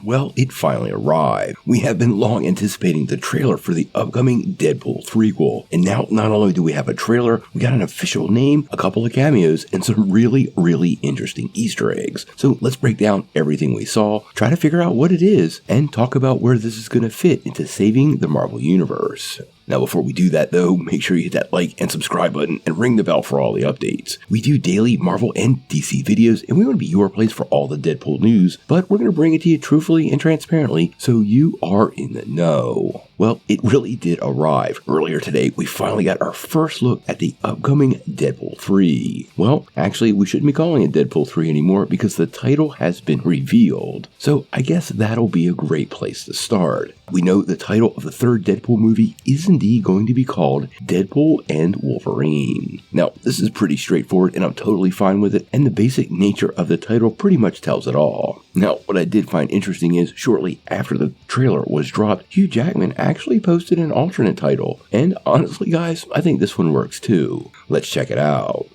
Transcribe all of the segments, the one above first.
Well, it finally arrived. We have been long anticipating the trailer for the upcoming Deadpool threequel, and now not only do we have a trailer, we got an official name, a couple of cameos, and some really interesting Easter eggs. So let's break down everything we saw, try to figure out what it is, and talk about where this is going to fit into saving the Marvel Universe. Now, before we do that, though, make sure you hit that like and subscribe button and ring the bell for all the updates. We do daily Marvel and DC videos, and we want to be your place for all the Deadpool news, but we're going to bring it to you truthfully and transparently so you are in the know. Well, it really did arrive. Earlier today, we finally got our first look at the upcoming Deadpool 3. Well, actually, we shouldn't be calling it Deadpool 3 anymore because the title has been revealed. So I guess that'll be a great place to start. We know the title of the third Deadpool movie is indeed going to be called Deadpool and Wolverine. Now, this is pretty straightforward and I'm totally fine with it, and the basic nature of the title pretty much tells it all. Now, what I did find interesting is, shortly after the trailer was dropped, Hugh Jackman actually posted an alternate title, and honestly guys, I think this one works too. Let's check it out.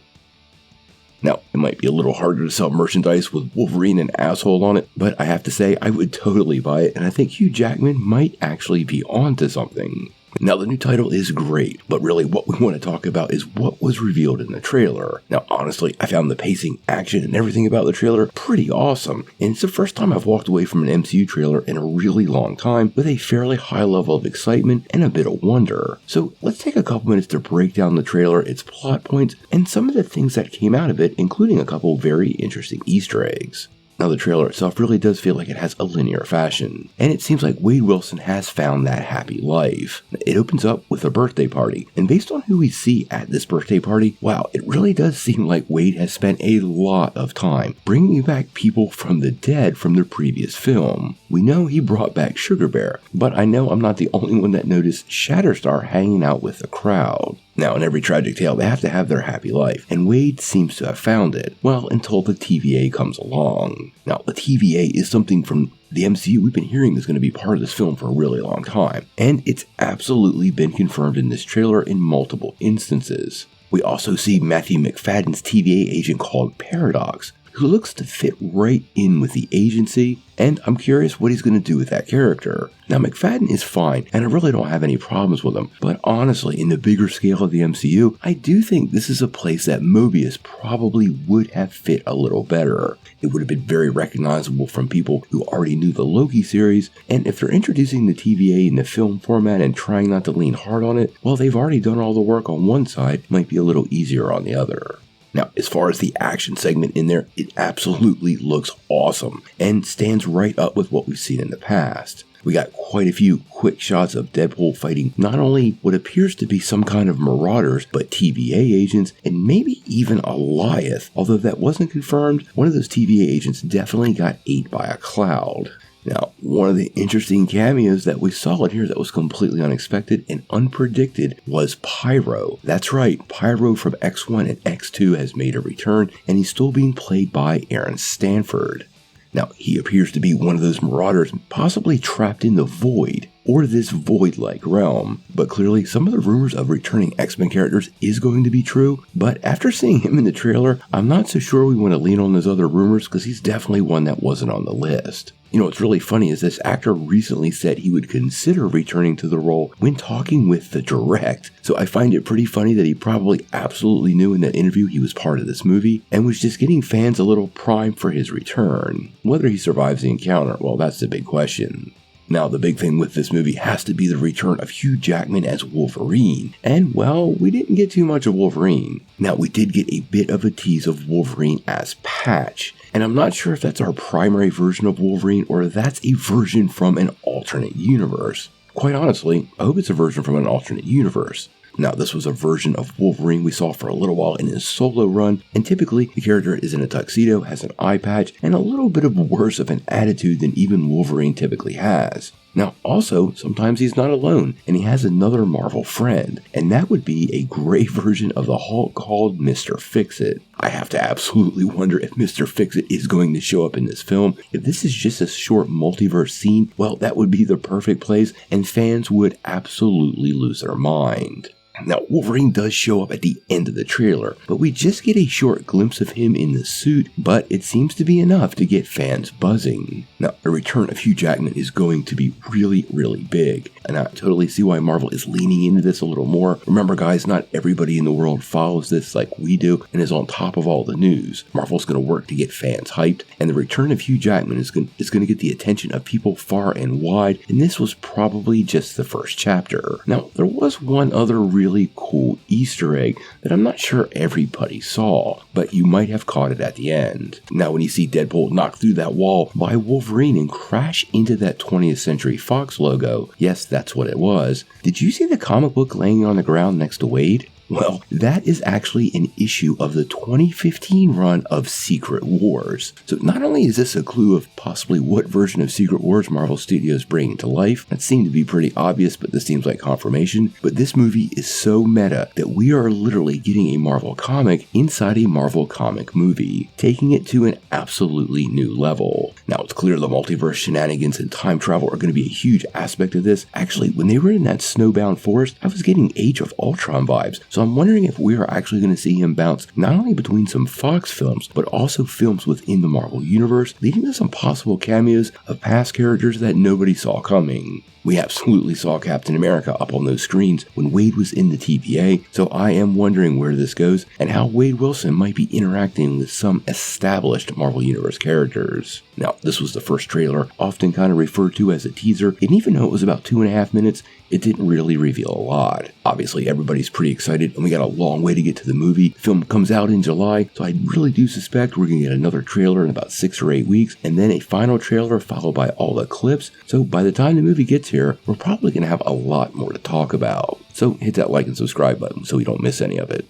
Now, it might be a little harder to sell merchandise with Wolverine and asshole on it, but I have to say I would totally buy it, and I think Hugh Jackman might actually be onto something. Now, the new title is great, but really what we want to talk about is what was revealed in the trailer. Now, honestly, I found the pacing, action, and everything about the trailer pretty awesome, and it's the first time I've walked away from an MCU trailer in a really long time with a fairly high level of excitement and a bit of wonder. So let's take a couple minutes to break down the trailer, its plot points, and some of the things that came out of it, including a couple very interesting Easter eggs. Now, the trailer itself really does feel like it has a linear fashion, and it seems like Wade Wilson has found that happy life. It opens up with a birthday party, and based on who we see at this birthday party, wow, it really does seem like Wade has spent a lot of time bringing back people from the dead from the previous film. We know he brought back Sugar Bear, but I know I'm not the only one that noticed Shatterstar hanging out with the crowd. Now, in every tragic tale, they have to have their happy life, and Wade seems to have found it, well, until the TVA comes along. Now, the TVA is something from the MCU we've been hearing is going to be part of this film for a really long time, and it's absolutely been confirmed in this trailer in multiple instances. We also see Matthew McFadden's TVA agent called Paradox, who looks to fit right in with the agency, and I'm curious what he's going to do with that character. Now, McFadden is fine, and I really don't have any problems with him, but honestly, in the bigger scale of the MCU, I do think this is a place that Mobius probably would have fit a little better. It would have been very recognizable from people who already knew the Loki series, and if they're introducing the TVA in the film format and trying not to lean hard on it, well, they've already done all the work on one side, it might be a little easier on the other. Now, as far as the action segment in there, it absolutely looks awesome and stands right up with what we've seen in the past. We got quite a few quick shots of Deadpool fighting not only what appears to be some kind of marauders, but TVA agents and maybe even a Goliath. Although that wasn't confirmed, one of those TVA agents definitely got ate by a cloud. Now, one of the interesting cameos that we saw in here that was completely unexpected and unpredicted was Pyro. That's right, Pyro from X1 and X2 has made a return, and he's still being played by Aaron Stanford. Now, he appears to be one of those marauders possibly trapped in the void, or this void-like realm, but clearly some of the rumors of returning X-Men characters is going to be true, but after seeing him in the trailer, I'm not so sure we want to lean on those other rumors because he's definitely one that wasn't on the list. You know, what's really funny is this actor recently said he would consider returning to the role when talking with The Direct, so I find it pretty funny that he probably absolutely knew in that interview he was part of this movie and was just getting fans a little primed for his return. Whether he survives the encounter, well, that's the big question. Now, the big thing with this movie has to be the return of Hugh Jackman as Wolverine, and well, we didn't get too much of Wolverine. Now, we did get a bit of a tease of Wolverine as Patch, and I'm not sure if that's our primary version of Wolverine or that's a version from an alternate universe. Quite honestly, I hope it's a version from an alternate universe. Now, this was a version of Wolverine we saw for a little while in his solo run, and typically the character is in a tuxedo, has an eye patch, and a little bit of worse of an attitude than even Wolverine typically has. Now, also, sometimes he's not alone, and he has another Marvel friend, and that would be a gray version of the Hulk called Mr. Fix-It. I have to absolutely wonder if Mr. Fix-It is going to show up in this film. If this is just a short multiverse scene, well, that would be the perfect place, and fans would absolutely lose their mind. Now, Wolverine does show up at the end of the trailer, but we just get a short glimpse of him in the suit, but it seems to be enough to get fans buzzing. Now, the return of Hugh Jackman is going to be really, really big, and I totally see why Marvel is leaning into this a little more. Remember, guys, not everybody in the world follows this like we do and is on top of all the news. Marvel's going to work to get fans hyped, and the return of Hugh Jackman is going to get the attention of people far and wide, and this was probably just the first chapter. Now, there was one other really cool Easter egg that I'm not sure everybody saw, but you might have caught it at the end. Now, when you see Deadpool knock through that wall by Wolverine and crash into that 20th Century Fox logo, yes, that's what it was. Did you see the comic book laying on the ground next to Wade? Well, that is actually an issue of the 2015 run of Secret Wars. So not only is this a clue of possibly what version of Secret Wars Marvel Studios bringing to life, that seemed to be pretty obvious, but this seems like confirmation, but this movie is so meta that we are literally getting a Marvel comic inside a Marvel comic movie, taking it to an absolutely new level. Now, it's clear the multiverse shenanigans and time travel are going to be a huge aspect of this. Actually, when they were in that snowbound forest, I was getting Age of Ultron vibes. So I'm wondering if we are actually going to see him bounce not only between some Fox films, but also films within the Marvel Universe, leading to some possible cameos of past characters that nobody saw coming. We absolutely saw Captain America up on those screens when Wade was in the TVA, so I am wondering where this goes and how Wade Wilson might be interacting with some established Marvel Universe characters. Now, this was the first trailer, often kind of referred to as a teaser, and even though it was about 2.5 minutes, it didn't really reveal a lot. Obviously, everybody's pretty excited, and we got a long way to get to the movie. The film comes out in July, so I really do suspect we're going to get another trailer in about 6 or 8 weeks, and then a final trailer followed by all the clips. So by the time the movie gets here, we're probably going to have a lot more to talk about. So hit that like and subscribe button so you don't miss any of it.